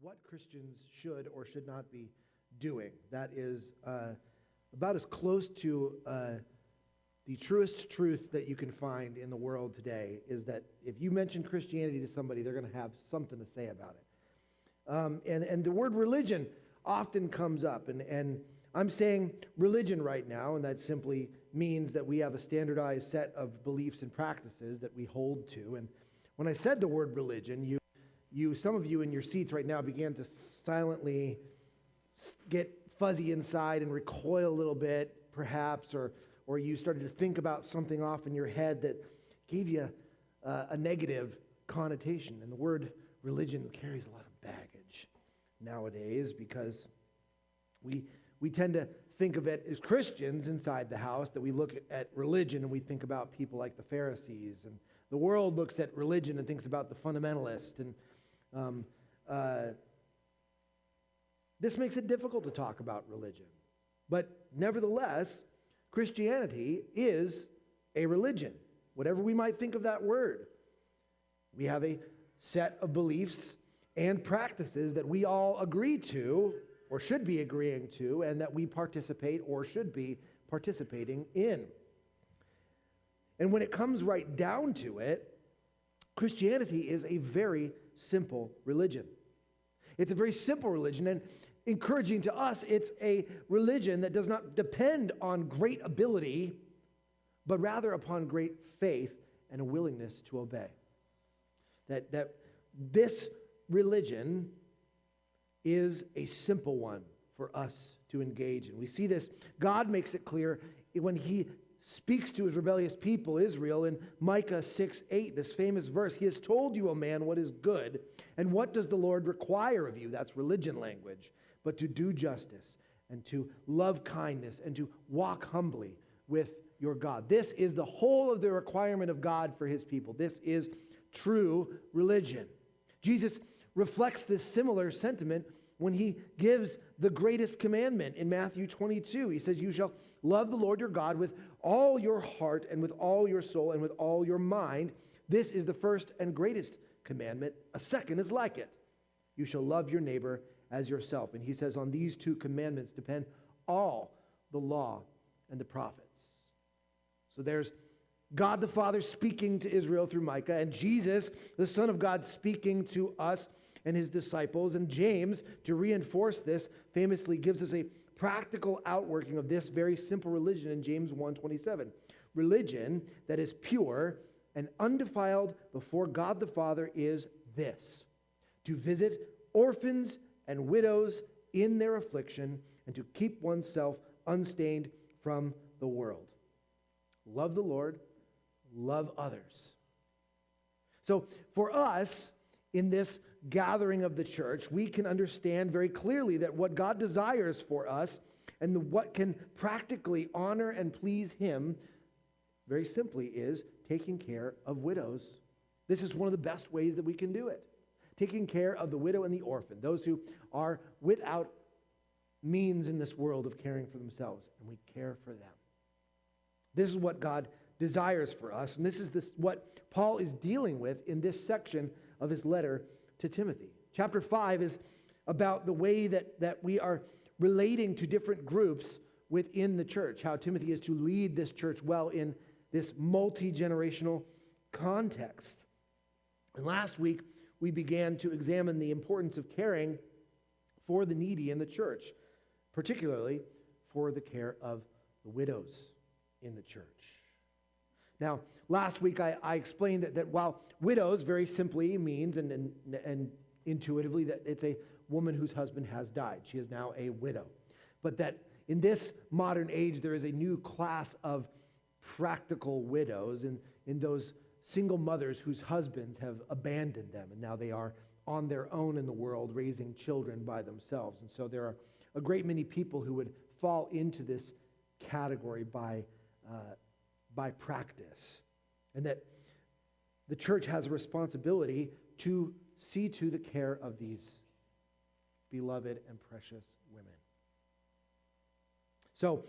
what Christians should or should not be doing. That is about as close to the truest truth that you can find in the world today, is that if you mention Christianity to somebody, they're going to have something to say about it. And the word religion often comes up, and I'm saying religion right now, and that simply means that we have a standardized set of beliefs and practices that we hold to. And when I said the word religion, some of you in your seats right now began to silently get fuzzy inside and recoil a little bit, perhaps, or you started to think about something off in your head that gave you a negative connotation. And the word religion carries a lot of baggage nowadays, because we tend to think of it as Christians inside the house, that we look at religion and we think about people like the Pharisees, and the world looks at religion and thinks about the fundamentalist. And this makes it difficult to talk about religion. But nevertheless, Christianity is a religion, whatever we might think of that word. We have a set of beliefs and practices that we all agree to, or should be agreeing to, and that we participate or should be participating in. And when it comes right down to it, Christianity is a very simple religion. It's a very simple religion, and encouraging to us, it's a religion that does not depend on great ability, but rather upon great faith and a willingness to obey. That this religion is a simple one for us to engage in. We see this. God makes it clear when he speaks to his rebellious people, Israel, in Micah 6:8, this famous verse. He has told you, O man, what is good, and what does the Lord require of you? That's religion language. But to do justice, and to love kindness, and to walk humbly with your God. This is the whole of the requirement of God for his people. This is true religion. Jesus reflects this similar sentiment when he gives the greatest commandment in Matthew 22. He says, you shall love the Lord your God with all your heart and with all your soul and with all your mind. This is the first and greatest commandment. A second is like it. You shall love your neighbor as yourself. And he says, on these two commandments depend all the law and the prophets. So there's God the Father speaking to Israel through Micah, and Jesus, the Son of God, speaking to us and his disciples. And James, to reinforce this, famously gives us a practical outworking of this very simple religion in James 1:27. Religion that is pure and undefiled before God the Father is this: to visit orphans and widows in their affliction, and to keep oneself unstained from the world. Love the Lord, love others. So for us, in this gathering of the church, we can understand very clearly that what God desires for us and what can practically honor and please him, very simply, is taking care of widows. This is one of the best ways that we can do it. Taking care of the widow and the orphan, those who are without means in this world of caring for themselves, and we care for them. This is what God desires for us, and this is what Paul is dealing with in this section of his letter to Timothy. Chapter 5 is about the way that we are relating to different groups within the church, how Timothy is to lead this church well in this multi-generational context. And last week, we began to examine the importance of caring for the needy in the church, particularly for the care of the widows in the church. Now, last week I explained that while widows very simply means and intuitively that it's a woman whose husband has died. She is now a widow. But that in this modern age there is a new class of practical widows, in those single mothers whose husbands have abandoned them, and now they are on their own in the world raising children by themselves. And so there are a great many people who would fall into this category by practice, and that the church has a responsibility to see to the care of these beloved and precious women. So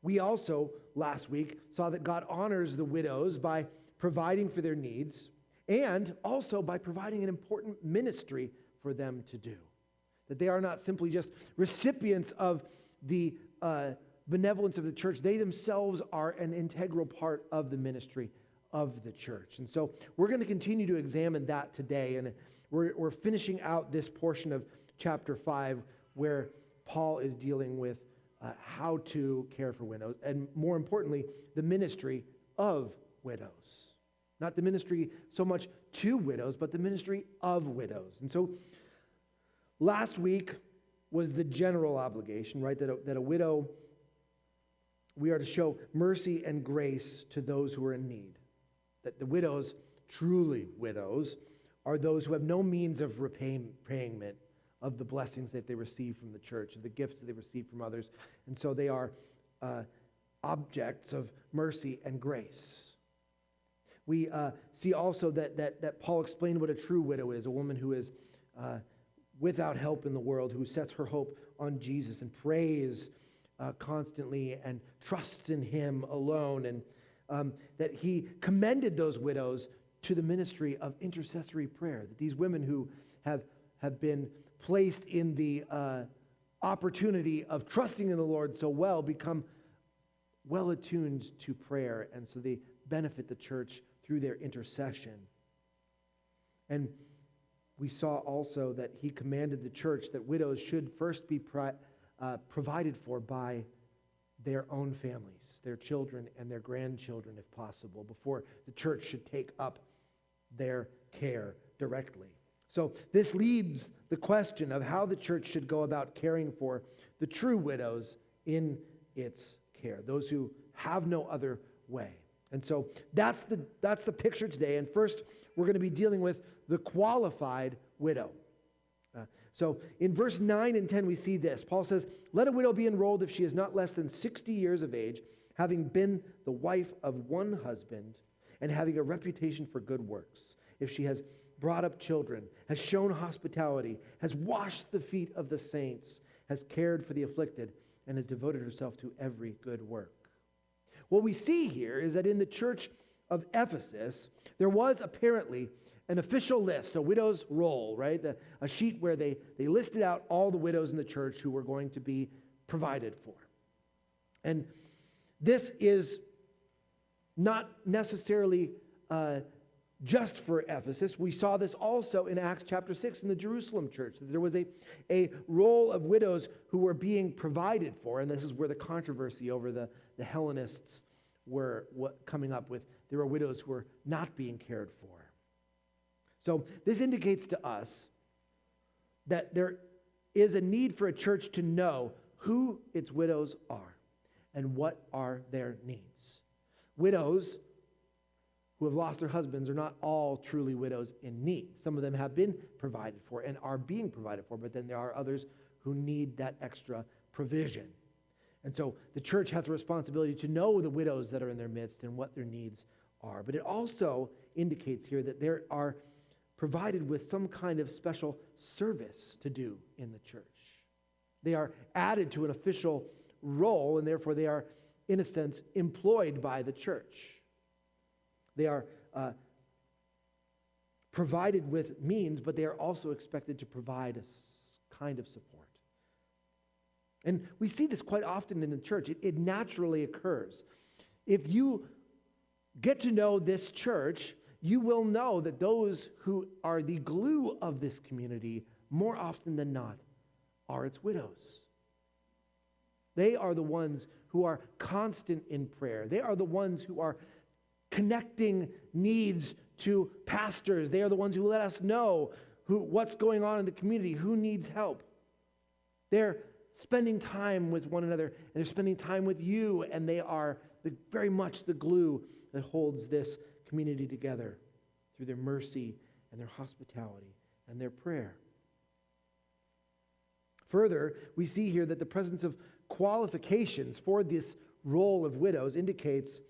we also last week saw that God honors the widows by providing for their needs, and also by providing an important ministry for them to do. that they are not simply just recipients of the benevolence of the church. They themselves are an integral part of the ministry of the church. And so we're going to continue to examine that today. And we're finishing out this portion of chapter 5 where Paul is dealing with how to care for widows, and more importantly, the ministry of widows. Not the ministry so much to widows, but the ministry of widows. And so last week was the general obligation, right? That a widow, we are to show mercy and grace to those who are in need. That the widows, truly widows, are those who have no means of repayment of the blessings that they receive from the church, of the gifts that they receive from others. And so they are objects of mercy and grace. We see also that Paul explained what a true widow is, a woman who is without help in the world, who sets her hope on Jesus and prays constantly and trusts in him alone, and that he commended those widows to the ministry of intercessory prayer, that these women who have been placed in the opportunity of trusting in the Lord so well become well attuned to prayer, and so they benefit the church through their intercession. And we saw also that he commanded the church that widows should first be provided for by their own families, their children and their grandchildren if possible, before the church should take up their care directly. So this leads the question of how the church should go about caring for the true widows in its care, those who have no other way. And so that's the picture today. And first, we're going to be dealing with the qualified widow. So in verse 9 and 10, we see this. Paul says, "Let a widow be enrolled if she is not less than 60 years of age, having been the wife of one husband, and having a reputation for good works. If she has brought up children, has shown hospitality, has washed the feet of the saints, has cared for the afflicted, and has devoted herself to every good work." What we see here is that in the church of Ephesus, there was apparently an official list, a widow's roll, right? A sheet where they listed out all the widows in the church who were going to be provided for. And this is not necessarily just for Ephesus. We saw this also in Acts chapter 6 in the Jerusalem church. There was a roll of widows who were being provided for, and this is where the controversy over the Hellenists were coming up with. There were widows who were not being cared for. So this indicates to us that there is a need for a church to know who its widows are and what are their needs. Widows who have lost their husbands are not all truly widows in need. Some of them have been provided for and are being provided for, but then there are others who need that extra provision. And so the church has a responsibility to know the widows that are in their midst and what their needs are. But it also indicates here that they are provided with some kind of special service to do in the church. They are added to an official role, and therefore they are, in a sense, employed by the church. They are provided with means, but they are also expected to provide a kind of support. And we see this quite often in the church. It naturally occurs. If you get to know this church, you will know that those who are the glue of this community, more often than not, are its widows. They are the ones who are constant in prayer. They are the ones who are connecting needs to pastors. They are the ones who let us know what's going on in the community, who needs help. They're spending time with one another, and they're spending time with you, and they are very much the glue that holds this community together through their mercy and their hospitality and their prayer. Further, we see here that the presence of qualifications for this role of widows indicates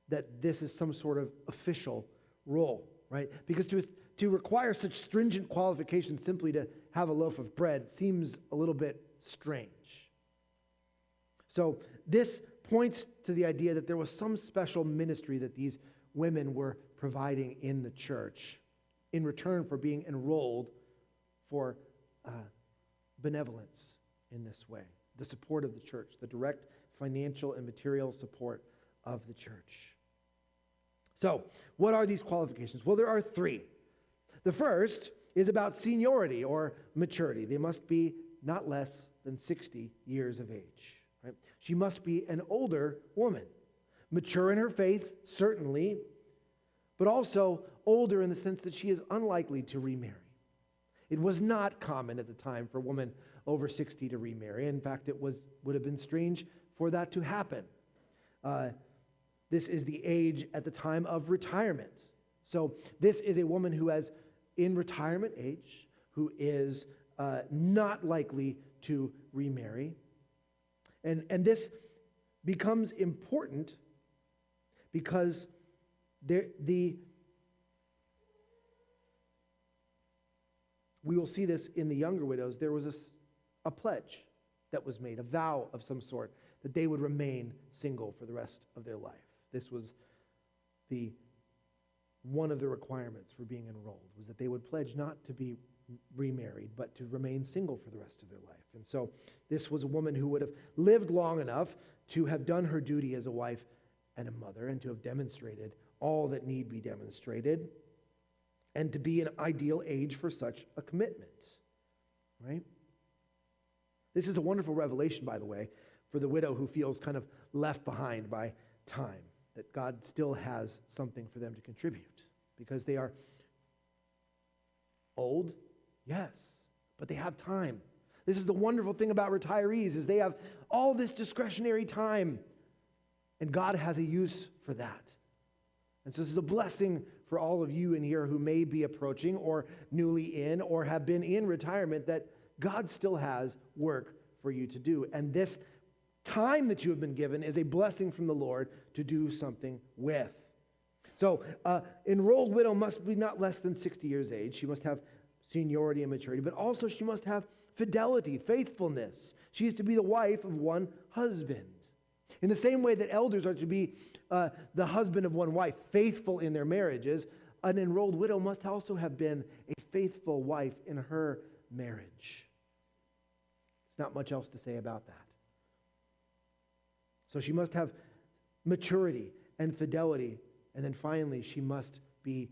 that this is some sort of official role, right? Because to require such stringent qualifications simply to have a loaf of bread seems a little bit strange. So this points to the idea that there was some special ministry that these women were providing in the church in return for being enrolled for benevolence in this way, the support of the church, the direct financial and material support of the church. So, what are these qualifications? Well, there are three. The first is about seniority or maturity. They must be not less than 60 years of age. Right? She must be an older woman, mature in her faith, certainly, but also older in the sense that she is unlikely to remarry. It was not common at the time for a woman over 60 to remarry. In fact, it would have been strange for that to happen. This is the age at the time of retirement. So this is a woman who is in retirement age, who is not likely to remarry. And this becomes important because we will see this in the younger widows. There was a pledge that was made, a vow of some sort, that they would remain single for the rest of their life. This was one of the requirements for being enrolled, was that they would pledge not to be remarried, but to remain single for the rest of their life. And so this was a woman who would have lived long enough to have done her duty as a wife and a mother, and to have demonstrated all that need be demonstrated, and to be an ideal age for such a commitment, right? This is a wonderful revelation, by the way, for the widow who feels kind of left behind by time, that God still has something for them to contribute, because they are old, yes, but they have time. This is the wonderful thing about retirees, is they have all this discretionary time, and God has a use for that. And so this is a blessing for all of you in here who may be approaching or newly in or have been in retirement, that God still has work for you to do. And this time that you have been given is a blessing from the Lord to do something with. So, enrolled widow must be not less than 60 years of age. She must have seniority and maturity, but also she must have fidelity, faithfulness. She is to be the wife of one husband. In the same way that elders are to be the husband of one wife, faithful in their marriages, an enrolled widow must also have been a faithful wife in her marriage. There's not much else to say about that. So she must have maturity and fidelity, and then finally she must be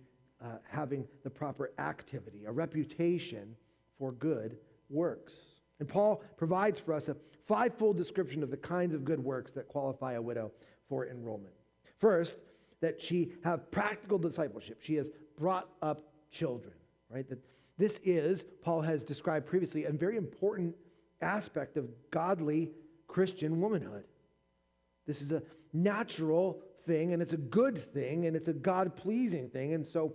having the proper activity, a reputation for good works. And Paul provides for us a fivefold description of the kinds of good works that qualify a widow for enrollment. First, that she have practical discipleship. She has brought up children, right? That this is, Paul has described previously, a very important aspect of godly Christian womanhood. This is a natural thing, and it's a good thing, and it's a God-pleasing thing. And so,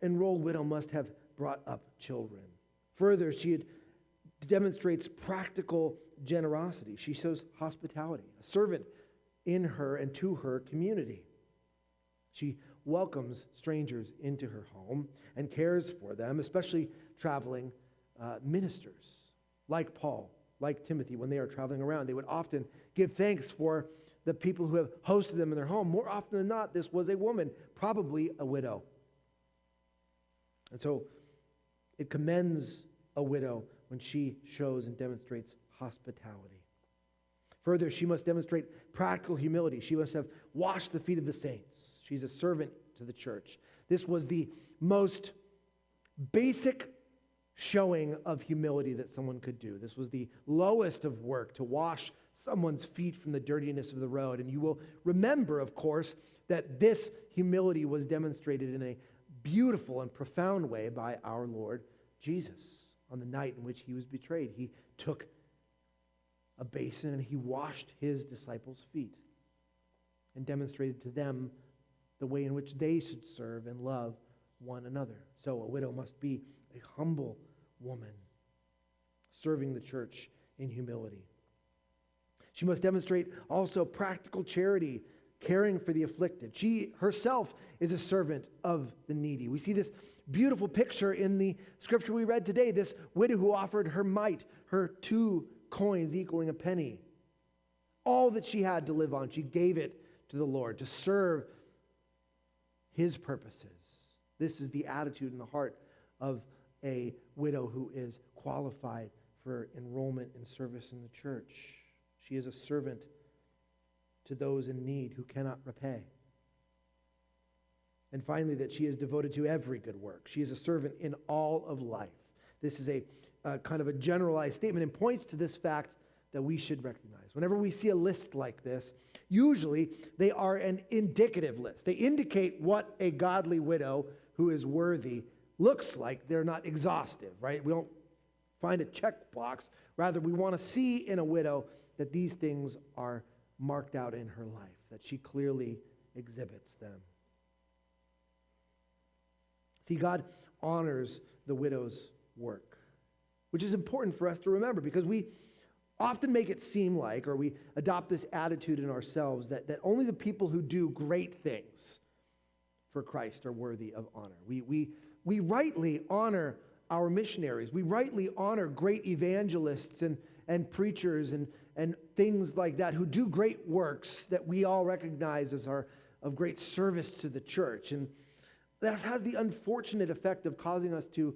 enrolled widow must have brought up children. Further, she demonstrates practical generosity. She shows hospitality, a servant in her and to her community. She welcomes strangers into her home and cares for them, especially traveling ministers like Paul, like Timothy. When they are traveling around, they would often give thanks for the people who have hosted them in their home. More often than not, this was a woman, probably a widow. And so it commends a widow when she shows and demonstrates hospitality. Further, she must demonstrate practical humility. She must have washed the feet of the saints. She's a servant to the church. This was the most basic showing of humility that someone could do. This was the lowest of work, to wash someone's feet from the dirtiness of the road. And you will remember, of course, that this humility was demonstrated in a beautiful and profound way by our Lord Jesus on the night in which he was betrayed. He took a basin and he washed his disciples' feet and demonstrated to them the way in which they should serve and love one another. So a widow must be a humble woman, serving the church in humility. She must demonstrate also practical charity, caring for the afflicted. She herself is a servant of the needy. We see this beautiful picture in the scripture we read today, this widow who offered her mite, her 2 coins equaling a penny. All that she had to live on, she gave it to the Lord to serve his purposes. This is the attitude in the heart of a widow who is qualified for enrollment in service in the church. She is a servant to those in need who cannot repay. And finally, that she is devoted to every good work. She is a servant in all of life. This is a kind of a generalized statement and points to this fact that we should recognize. Whenever we see a list like this, usually they are an indicative list. They indicate what a godly widow who is worthy looks like. They're not exhaustive, right? We don't find a checkbox. Rather, we want to see in a widow that these things are marked out in her life, that she clearly exhibits them. See, God honors the widow's work, which is important for us to remember because we often make it seem like, or we adopt this attitude in ourselves, that only the people who do great things for Christ are worthy of honor. We rightly honor our missionaries. We rightly honor great evangelists and preachers and things like that who do great works that we all recognize as of great service to the church. And that has the unfortunate effect of causing us to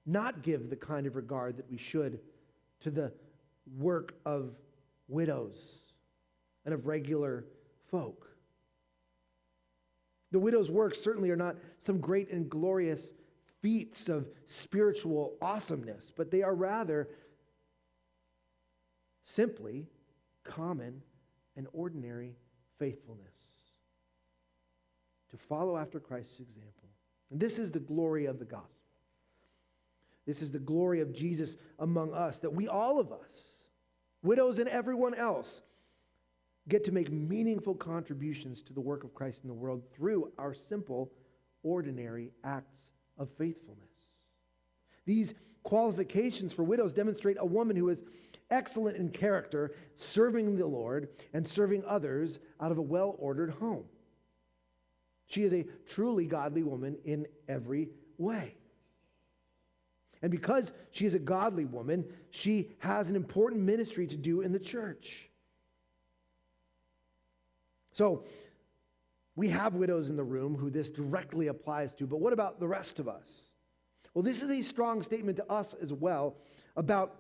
not give the kind of regard that we should to the work of widows and of regular folk. The widow's works certainly are not some great and glorious feats of spiritual awesomeness, but they are rather simply common and ordinary faithfulness to follow after Christ's example. And this is the glory of the gospel. This is the glory of Jesus among us, that we, all of us, widows and everyone else, get to make meaningful contributions to the work of Christ in the world through our simple, ordinary acts of faithfulness. These qualifications for widows demonstrate a woman who is excellent in character, serving the Lord and serving others out of a well-ordered home. She is a truly godly woman in every way. And because she is a godly woman, she has an important ministry to do in the church. So, we have widows in the room who this directly applies to, but what about the rest of us? Well, this is a strong statement to us as well about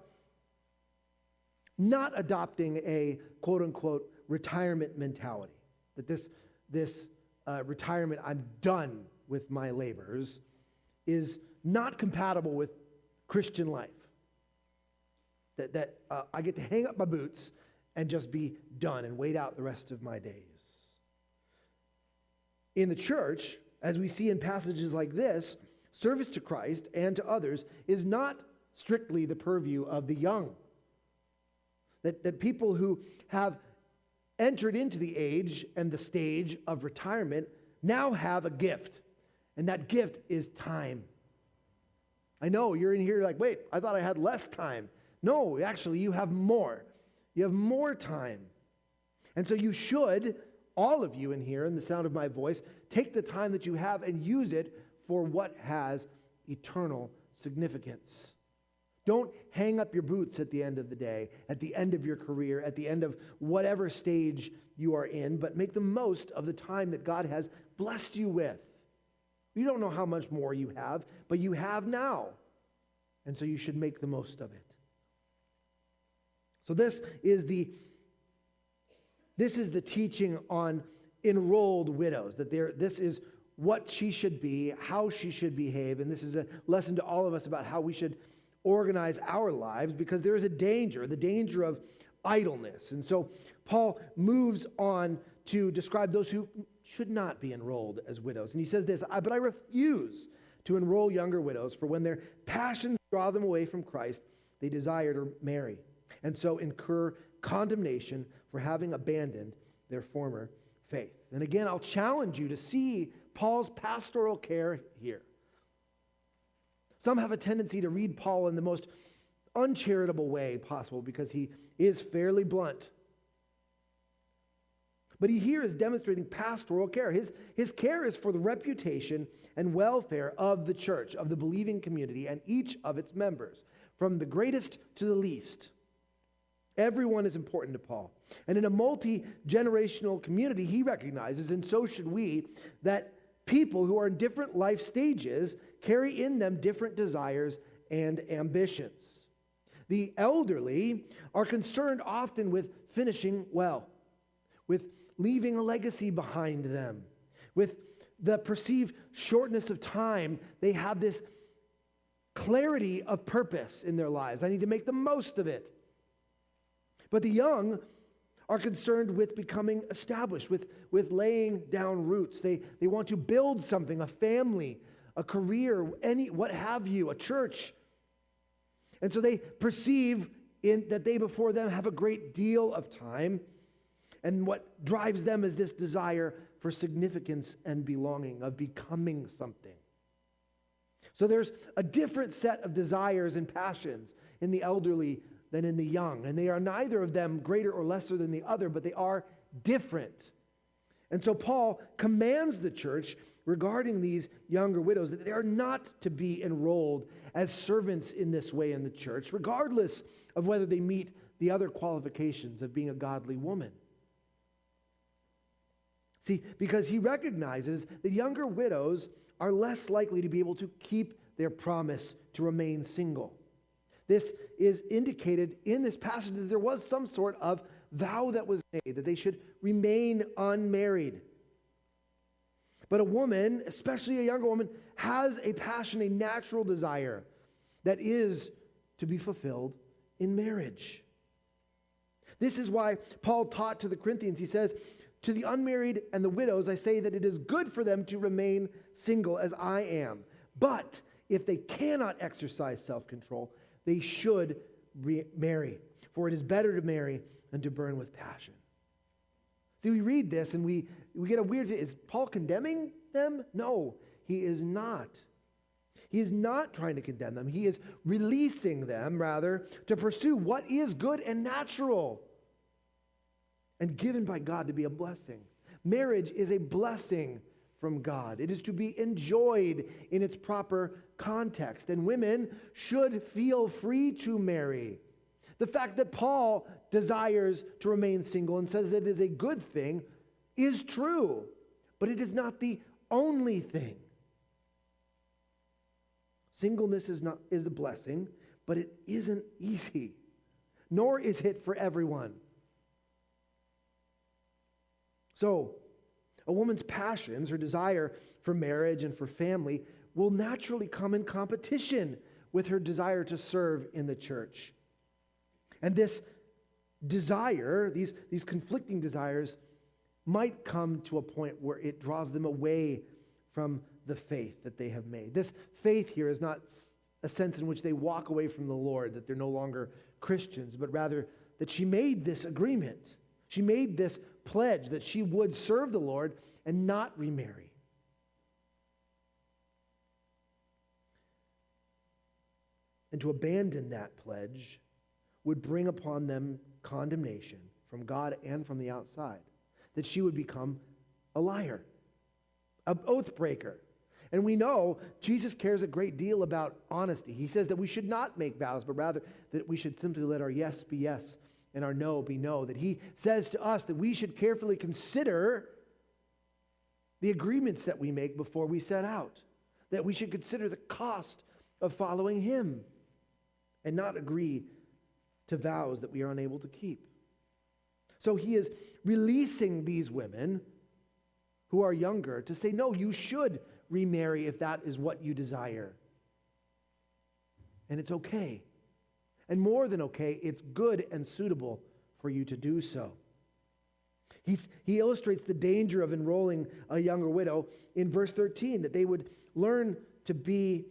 not adopting a quote-unquote retirement mentality. That this retirement, I'm done with my labors, is not compatible with Christian life. That I get to hang up my boots and just be done and wait out the rest of my days. In the church, as we see in passages like this, service to Christ and to others is not strictly the purview of the young. That people who have entered into the age and the stage of retirement now have a gift, and that gift is time. I know you're in here like, wait, I thought I had less time. No, actually, you have more. You have more time. And so you should, all of you in here, in the sound of my voice, take the time that you have and use it for what has eternal significance. Don't hang up your boots at the end of the day, at the end of your career, at the end of whatever stage you are in, but make the most of the time that God has blessed you with. You don't know how much more you have, but you have now. And so you should make the most of it. So this is the teaching on enrolled widows, that this is what she should be, how she should behave, and this is a lesson to all of us about how we should organize our lives, because there is a danger, the danger of idleness. And so Paul moves on to describe those who should not be enrolled as widows. And he says this, but I refuse to enroll younger widows, for when their passions draw them away from Christ, they desire to marry, and so incur condemnation for having abandoned their former faith. And again, I'll challenge you to see Paul's pastoral care here. Some have a tendency to read Paul in the most uncharitable way possible because he is fairly blunt. But he here is demonstrating pastoral care. His care is for the reputation and welfare of the church, of the believing community, and each of its members, from the greatest to the least. Everyone is important to Paul. And in a multi-generational community, he recognizes, and so should we, that people who are in different life stages carry in them different desires and ambitions. The elderly are concerned often with finishing well, with leaving a legacy behind them, with the perceived shortness of time. They have this clarity of purpose in their lives. I need to make the most of it. But the young are concerned with becoming established, with laying down roots. They want to build something, a family, a career, what have you, a church. And so they perceive that they before them have a great deal of time. And what drives them is this desire for significance and belonging, of becoming something. So there's a different set of desires and passions in the elderly than in the young. And they are neither of them greater or lesser than the other, but they are different. And so Paul commands the church regarding these younger widows that they are not to be enrolled as servants in this way in the church, regardless of whether they meet the other qualifications of being a godly woman. See, because he recognizes that younger widows are less likely to be able to keep their promise to remain single. This is indicated in this passage that there was some sort of vow that was made, that they should remain unmarried. But a woman, especially a younger woman, has a passion, a natural desire that is to be fulfilled in marriage. This is why Paul taught to the Corinthians, he says, "To the unmarried and the widows, I say that it is good for them to remain single as I am. But if they cannot exercise self-control, they should marry. For it is better to marry than to burn with passion." See, we read this and we get a weird, is Paul condemning them? No, he is not. He is not trying to condemn them. He is releasing them, rather, to pursue what is good and natural and given by God to be a blessing. Marriage is a blessing from God. It is to be enjoyed in its proper context. And women should feel free to marry. The fact that Paul desires to remain single and says that it is a good thing is true, but it is not the only thing. Singleness is a blessing, but it isn't easy, nor is it for everyone. So, a woman's passions, her desire for marriage and for family, will naturally come in competition with her desire to serve in the church. And this desire, these conflicting desires, might come to a point where it draws them away from the faith that they have made. This faith here is not a sense in which they walk away from the Lord, that they're no longer Christians, but rather that she made this agreement. She made this pledge that she would serve the Lord and not remarry. And to abandon that pledge would bring upon them condemnation from God and from the outside. That she would become a liar, an oath breaker. And we know Jesus cares a great deal about honesty. He says that we should not make vows, but rather that we should simply let our yes be yes and our no be no. That he says to us that we should carefully consider the agreements that we make before we set out. That we should consider the cost of following him and not agree to vows that we are unable to keep. So he is releasing these women who are younger to say, no, you should remarry if that is what you desire. And it's okay. And more than okay, it's good and suitable for you to do so. He illustrates the danger of enrolling a younger widow in verse 13, that they would learn to be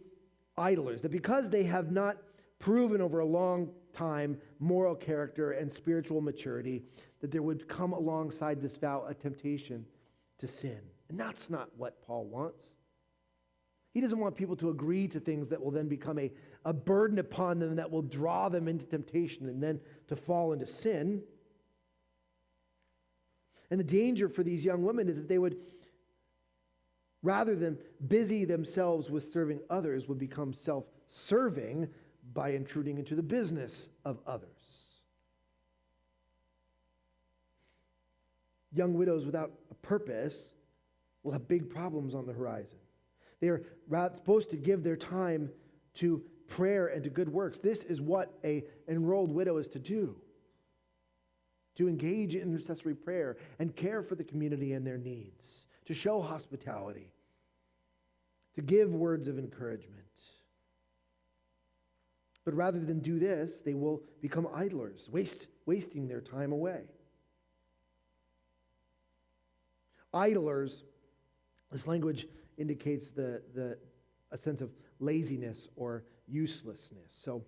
idlers, that because they have not proven over a long time moral character and spiritual maturity, that there would come alongside this vow a temptation to sin. And that's not what Paul wants. He doesn't want people to agree to things that will then become a burden upon them, that will draw them into temptation and then to fall into sin. And the danger for these young women is that they would, rather than busy themselves with serving others, would become self-serving by intruding into the business of others. Young widows without a purpose will have big problems on the horizon. They are supposed to give their time to prayer and to good works. This is what an enrolled widow is to do. To engage in intercessory prayer and care for the community and their needs. To show hospitality. To give words of encouragement. But rather than do this, they will become idlers, wasting their time away. Idlers, this language indicates a sense of laziness or uselessness. So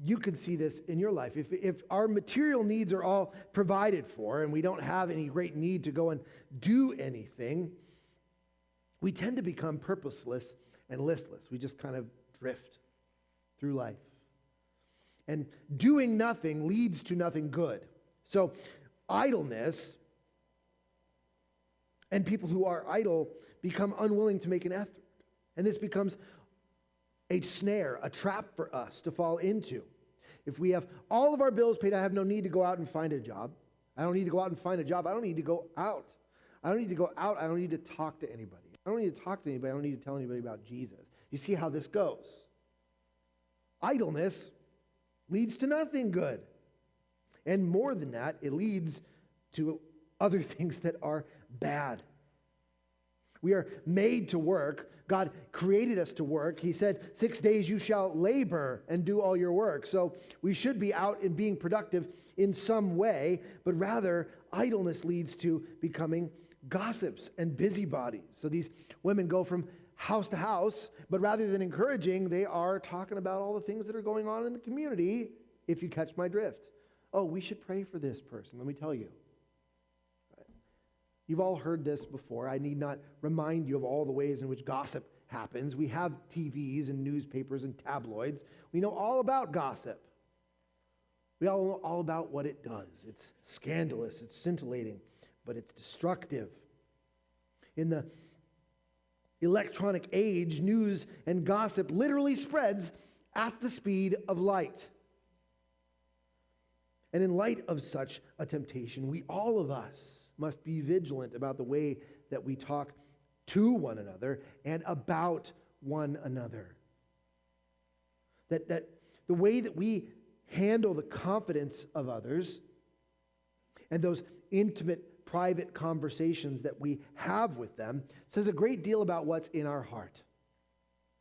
you can see this in your life. If our material needs are all provided for and we don't have any great need to go and do anything, we tend to become purposeless and listless. We just kind of drift through life. And doing nothing leads to nothing good. So idleness, and people who are idle become unwilling to make an effort. And this becomes a snare, a trap for us to fall into. If we have all of our bills paid, I have no need to go out and find a job. I don't need to go out and find a job. I don't need to go out. I don't need to go out. I don't need to talk to anybody. I don't need to talk to anybody. I don't need to tell anybody about Jesus. You see how this goes. Idleness leads to nothing good. And more than that, it leads to other things that are bad. We are made to work. God created us to work. He said, 6 days you shall labor and do all your work. So we should be out and being productive in some way, but rather idleness leads to becoming gossips and busybodies. So these women go from house to house, but rather than encouraging, they are talking about all the things that are going on in the community, if you catch my drift. Oh, we should pray for this person. Let me tell you. You've all heard this before. I need not remind you of all the ways in which gossip happens. We have TVs and newspapers and tabloids. We know all about gossip. We all know all about what it does. It's scandalous, it's scintillating, but it's destructive. In the electronic age, news and gossip literally spreads at the speed of light. And in light of such a temptation, we all of us must be vigilant about the way that we talk to one another and about one another. That the way that we handle the confidence of others and those intimate, private conversations that we have with them says a great deal about what's in our heart.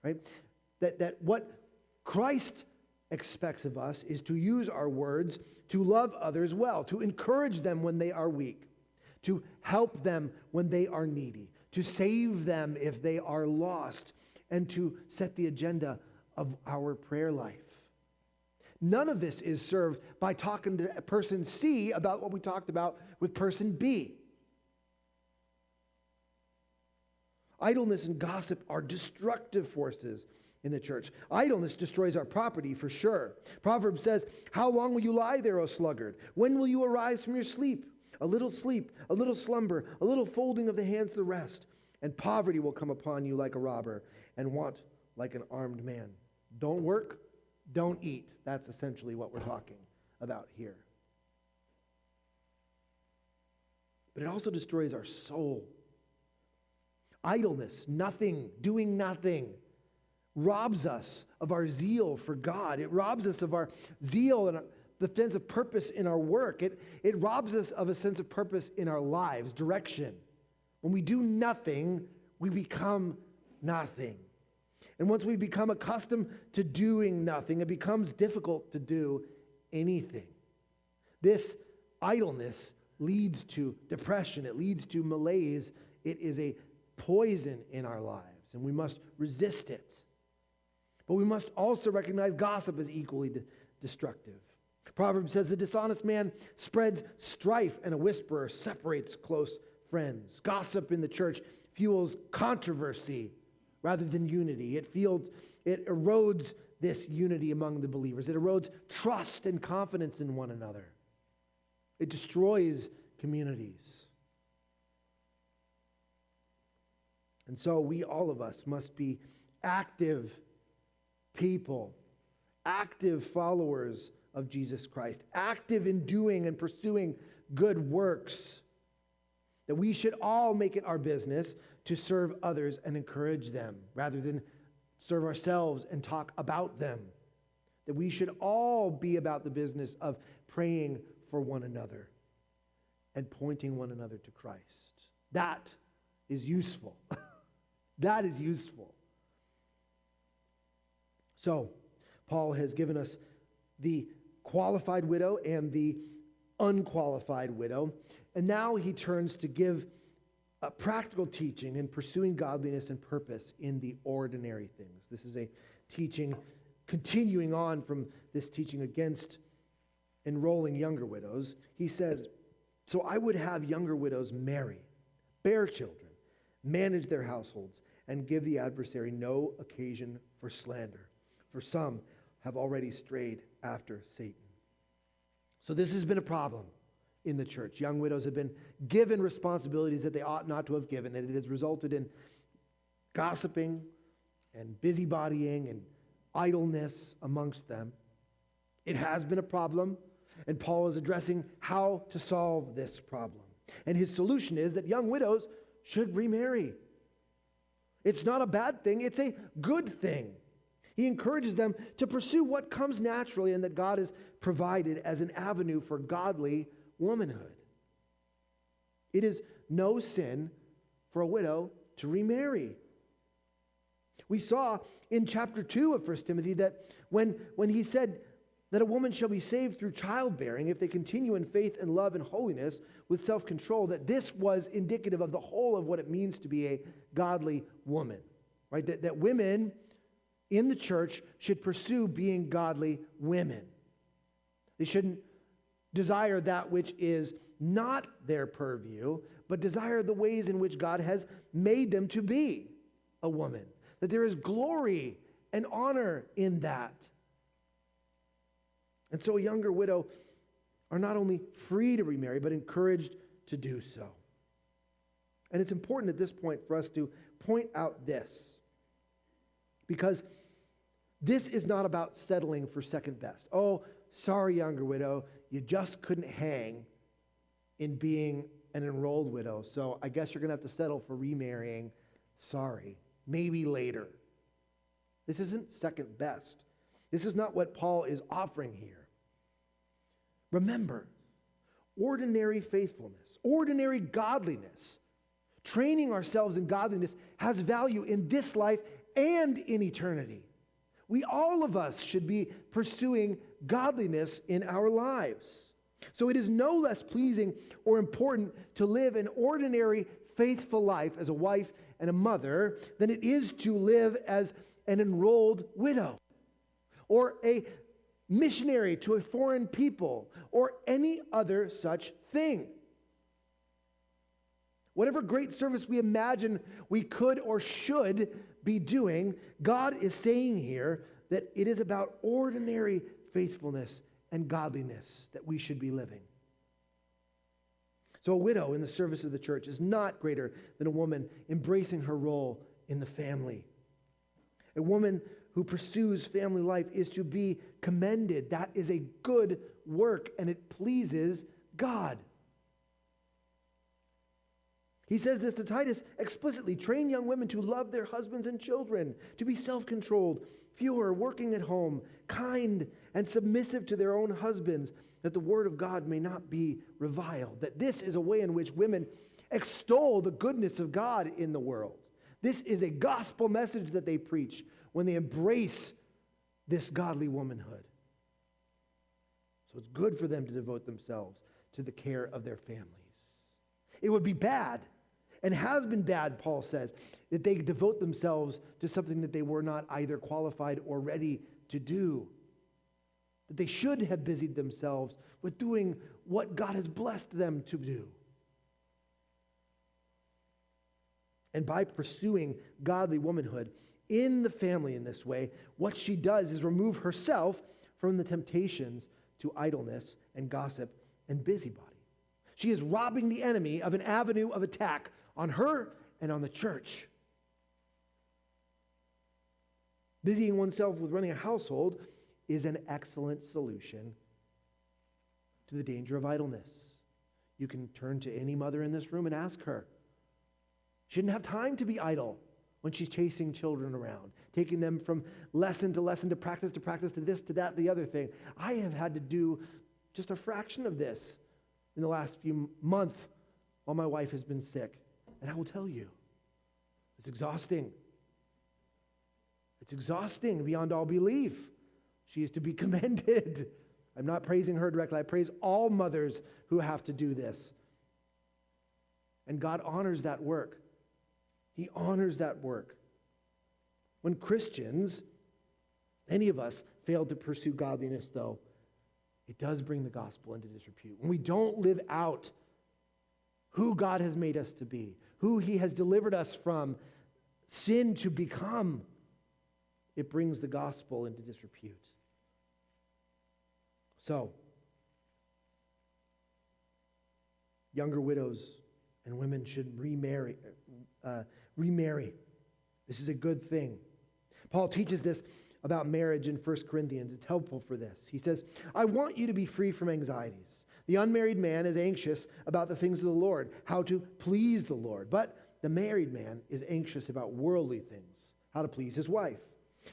Right? That what Christ expects of us is to use our words to love others well, to encourage them when they are weak, to help them when they are needy, to save them if they are lost, and to set the agenda of our prayer life. None of this is served by talking to person C about what we talked about with person B. Idleness and gossip are destructive forces in the church. Idleness destroys our property for sure. Proverbs says, "How long will you lie there, O sluggard? When will you arise from your sleep? A little sleep, a little slumber, a little folding of the hands to rest, and poverty will come upon you like a robber, and want like an armed man." Don't work, don't eat. That's essentially what we're talking about here. But it also destroys our soul. Idleness, nothing, doing nothing, robs us of our zeal for God. It robs us of our zeal and the sense of purpose in our work. It robs us of a sense of purpose in our lives, direction. When we do nothing, we become nothing. And once we become accustomed to doing nothing, it becomes difficult to do anything. This idleness leads to depression. It leads to malaise. It is a poison in our lives, and we must resist it. But we must also recognize gossip as equally destructive. Proverbs says, "The dishonest man spreads strife, and a whisperer separates close friends." Gossip in the church fuels controversy rather than unity. It erodes this unity among the believers. It erodes trust and confidence in one another. It destroys communities. And so we, all of us, must be active people, active followers of Jesus Christ, active in doing and pursuing good works, that we should all make it our business to serve others and encourage them rather than serve ourselves and talk about them. That we should all be about the business of praying for one another and pointing one another to Christ. That is useful. That is useful. So, Paul has given us the qualified widow and the unqualified widow. And now he turns to give a practical teaching in pursuing godliness and purpose in the ordinary things. This is a teaching continuing on from this teaching against enrolling younger widows. He says, so I would have younger widows marry, bear children, manage their households, and give the adversary no occasion for slander. For some have already strayed after Satan. So this has been a problem in the church. Young widows have been given responsibilities that they ought not to have given, and it has resulted in gossiping and busybodying and idleness amongst them. It has been a problem, and Paul is addressing how to solve this problem. And his solution is that young widows should remarry. It's not a bad thing, it's a good thing. He encourages them to pursue what comes naturally and that God has provided as an avenue for godly womanhood. It is no sin for a widow to remarry. We saw in chapter 2 of 1 Timothy that when he said that a woman shall be saved through childbearing if they continue in faith and love and holiness with self-control, that this was indicative of the whole of what it means to be a godly woman. Right? That women in the church should pursue being godly women. They shouldn't desire that which is not their purview, but desire the ways in which God has made them to be a woman. That there is glory and honor in that. And so a younger widow are not only free to remarry, but encouraged to do so. And it's important at this point for us to point out this, because this is not about settling for second best. Oh, sorry, younger widow, you just couldn't hang in being an enrolled widow, so I guess you're going to have to settle for remarrying. Sorry, maybe later. This isn't second best. This is not what Paul is offering here. Remember, ordinary faithfulness, ordinary godliness, training ourselves in godliness has value in this life and in eternity. All of us should be pursuing godliness in our lives. So it is no less pleasing or important to live an ordinary, faithful life as a wife and a mother than it is to live as an enrolled widow or a missionary to a foreign people or any other such thing. Whatever great service we imagine we could or should be doing, God is saying here that it is about ordinary faithfulness and godliness that we should be living. So a widow in the service of the church is not greater than a woman embracing her role in the family. A woman who pursues family life is to be commended. That is a good work, and it pleases God. He says this to Titus explicitly: train young women to love their husbands and children, to be self-controlled, pure, working at home, kind, and submissive to their own husbands, that the word of God may not be reviled. That this is a way in which women extol the goodness of God in the world. This is a gospel message that they preach when they embrace this godly womanhood. So it's good for them to devote themselves to the care of their families. It would be bad, and has been bad, Paul says, that they devote themselves to something that they were not either qualified or ready to do. That they should have busied themselves with doing what God has blessed them to do. And by pursuing godly womanhood in the family in this way, what she does is remove herself from the temptations to idleness and gossip and busybody. She is robbing the enemy of an avenue of attack on her and on the church. Busying oneself with running a household is an excellent solution to the danger of idleness. You can turn to any mother in this room and ask her. She didn't have time to be idle when she's chasing children around, taking them from lesson to lesson, to practice, to this, to that, the other thing. I have had to do just a fraction of this in the last few months while my wife has been sick. And I will tell you, it's exhausting. It's exhausting beyond all belief. She is to be commended. I'm not praising her directly. I praise all mothers who have to do this. And God honors that work. He honors that work. When Christians, any of us, fail to pursue godliness, though, it does bring the gospel into disrepute. When we don't live out who God has made us to be, who He has delivered us from sin to become, it brings the gospel into disrepute. So, younger widows and women should remarry. This is a good thing. Paul teaches this about marriage in 1 Corinthians. It's helpful for this. He says, I want you to be free from anxieties. The unmarried man is anxious about the things of the Lord, how to please the Lord. But the married man is anxious about worldly things, how to please his wife.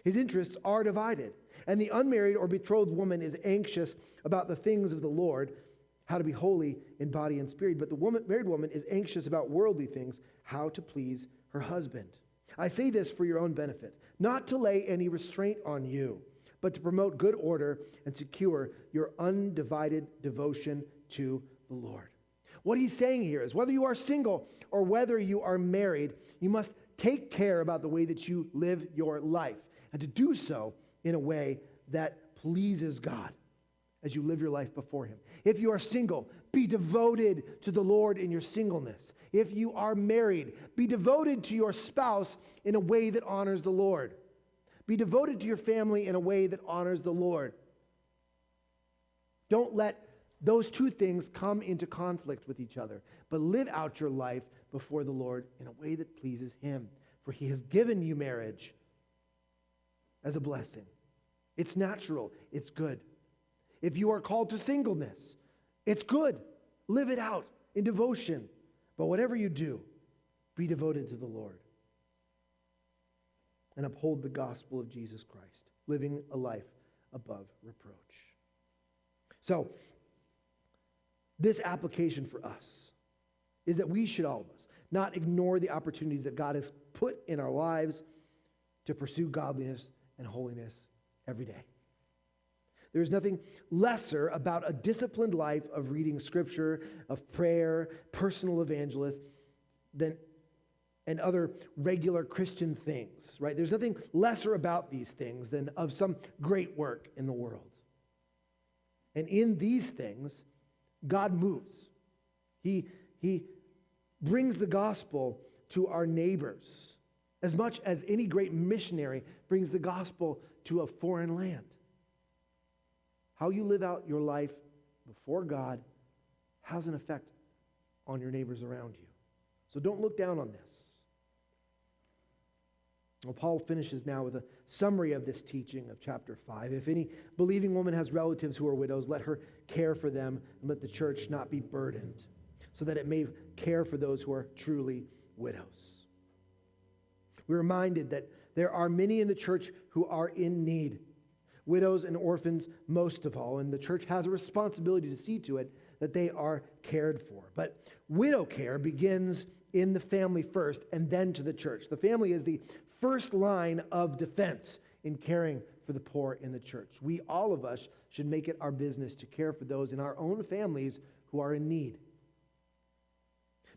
His interests are divided. And the unmarried or betrothed woman is anxious about the things of the Lord, how to be holy in body and spirit. But the married woman is anxious about worldly things, how to please her husband. I say this for your own benefit, not to lay any restraint on you, but to promote good order and secure your undivided devotion to the Lord. What he's saying here is whether you are single or whether you are married, you must take care about the way that you live your life, and to do so in a way that pleases God as you live your life before Him. If you are single, be devoted to the Lord in your singleness. If you are married, be devoted to your spouse in a way that honors the Lord. Be devoted to your family in a way that honors the Lord. Don't let those two things come into conflict with each other, but live out your life before the Lord in a way that pleases Him. For He has given you marriage as a blessing. It's natural. It's good. If you are called to singleness, it's good. Live it out in devotion. But whatever you do, be devoted to the Lord. And uphold the gospel of Jesus Christ, living a life above reproach. So, this application for us is that we should, all of us, not ignore the opportunities that God has put in our lives to pursue godliness and holiness every day. There's nothing lesser about a disciplined life of reading Scripture, of prayer, personal evangelism, and other regular Christian things, right? There's nothing lesser about these things than of some great work in the world. And in these things, God moves. He brings the gospel to our neighbors as much as any great missionary brings the gospel to a foreign land. How you live out your life before God has an effect on your neighbors around you. So don't look down on this. Well, Paul finishes now with a summary of this teaching of chapter 5. If any believing woman has relatives who are widows, let her care for them, and let the church not be burdened, so that it may care for those who are truly widows. We're reminded that there are many in the church who are in need. Widows and orphans most of all, and the church has a responsibility to see to it that they are cared for. But widow care begins in the family first and then to the church. The family is the first line of defense in caring for the poor in the church. We, all of us, should make it our business to care for those in our own families who are in need.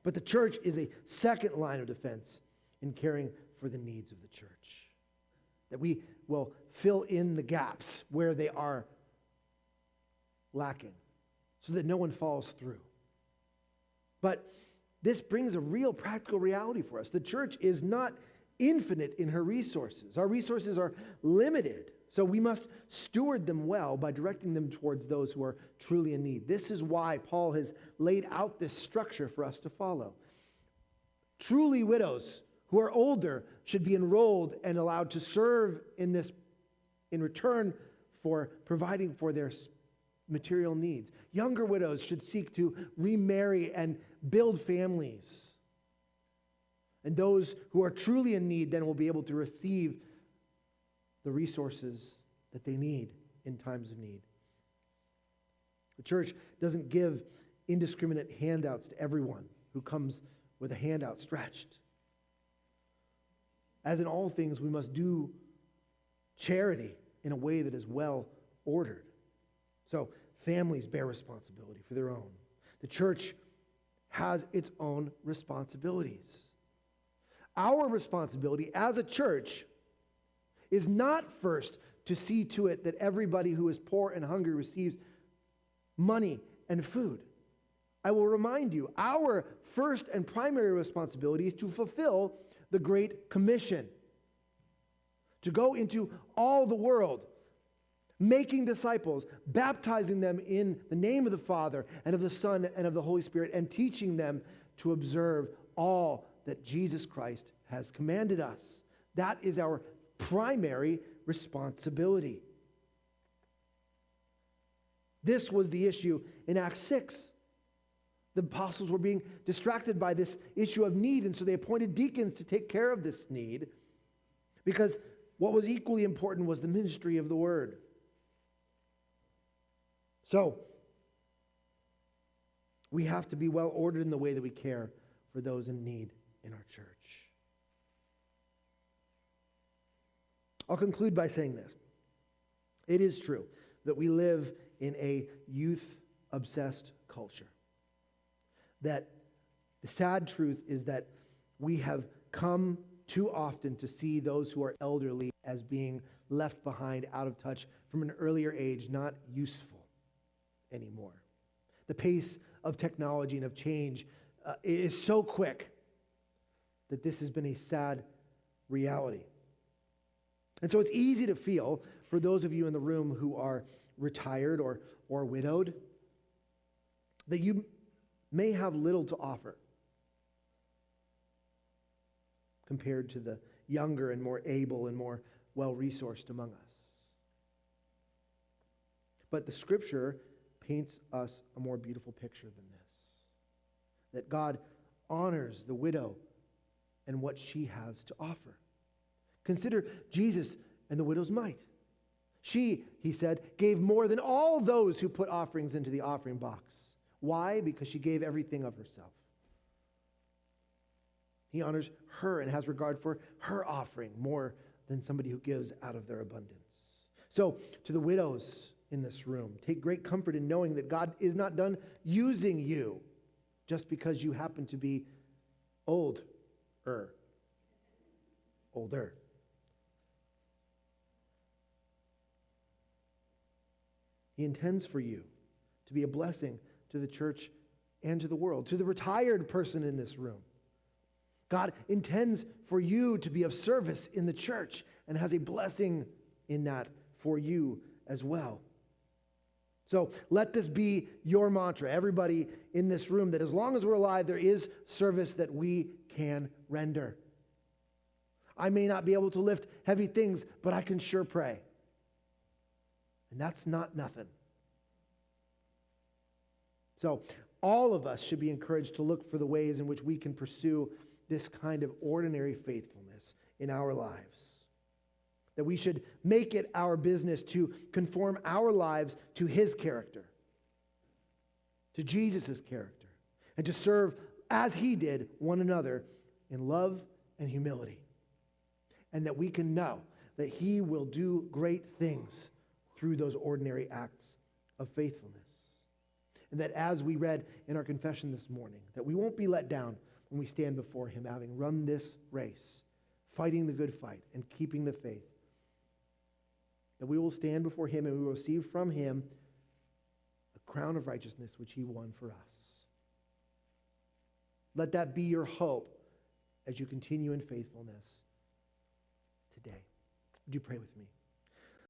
But the church is a second line of defense in caring for the needs of the church. That we will fill in the gaps where they are lacking so that no one falls through. But this brings a real practical reality for us. The church is not infinite in her resources. Our resources are limited, so we must steward them well by directing them towards those who are truly in need. This is why Paul has laid out this structure for us to follow. Truly widows who are older should be enrolled and allowed to serve in this in return for providing for their material needs. Younger widows should seek to remarry and build families. And those who are truly in need then will be able to receive the resources that they need in times of need. The church doesn't give indiscriminate handouts to everyone who comes with a hand outstretched. As in all things, we must do charity in a way that is well ordered. So families bear responsibility for their own. The church has its own responsibilities. Our responsibility as a church is not first to see to it that everybody who is poor and hungry receives money and food. I will remind you, our first and primary responsibility is to fulfill the Great Commission, to go into all the world, making disciples, baptizing them in the name of the Father and of the Son and of the Holy Spirit, and teaching them to observe all that Jesus Christ has commanded us. That is our primary responsibility. This was the issue in Acts 6. The apostles were being distracted by this issue of need, and so they appointed deacons to take care of this need, because what was equally important was the ministry of the word. So, we have to be well ordered in the way that we care for those in need in our church. I'll conclude by saying this. It is true that we live in a youth-obsessed culture. That the sad truth is that we have come too often to see those who are elderly as being left behind, out of touch from an earlier age, not useful anymore. The pace of technology and of change is so quick that this has been a sad reality. And so it's easy to feel, for those of you in the room who are retired or widowed, that you may have little to offer compared to the younger and more able and more well-resourced among us. But the Scripture paints us a more beautiful picture than this. That God honors the widow and what she has to offer. Consider Jesus and the widow's mite. She, he said, gave more than all those who put offerings into the offering box. Why? Because she gave everything of herself. He honors her and has regard for her offering more than somebody who gives out of their abundance. So, to the widows in this room, take great comfort in knowing that God is not done using you just because you happen to be older. He intends for you to be a blessing to the church and to the world, to the retired person in this room. God intends for you to be of service in the church and has a blessing in that for you as well. So let this be your mantra, everybody in this room, that as long as we're alive, there is service that we can render. I may not be able to lift heavy things, but I can sure pray. And that's not nothing. So all of us should be encouraged to look for the ways in which we can pursue this kind of ordinary faithfulness in our lives. That we should make it our business to conform our lives to His character, to Jesus' character, and to serve as He did one another in love and humility. And that we can know that He will do great things through those ordinary acts of faithfulness. And that as we read in our confession this morning, that we won't be let down when we stand before Him, having run this race, fighting the good fight and keeping the faith. That we will stand before Him and we will receive from Him a crown of righteousness which He won for us. Let that be your hope as you continue in faithfulness today. Would you pray with me?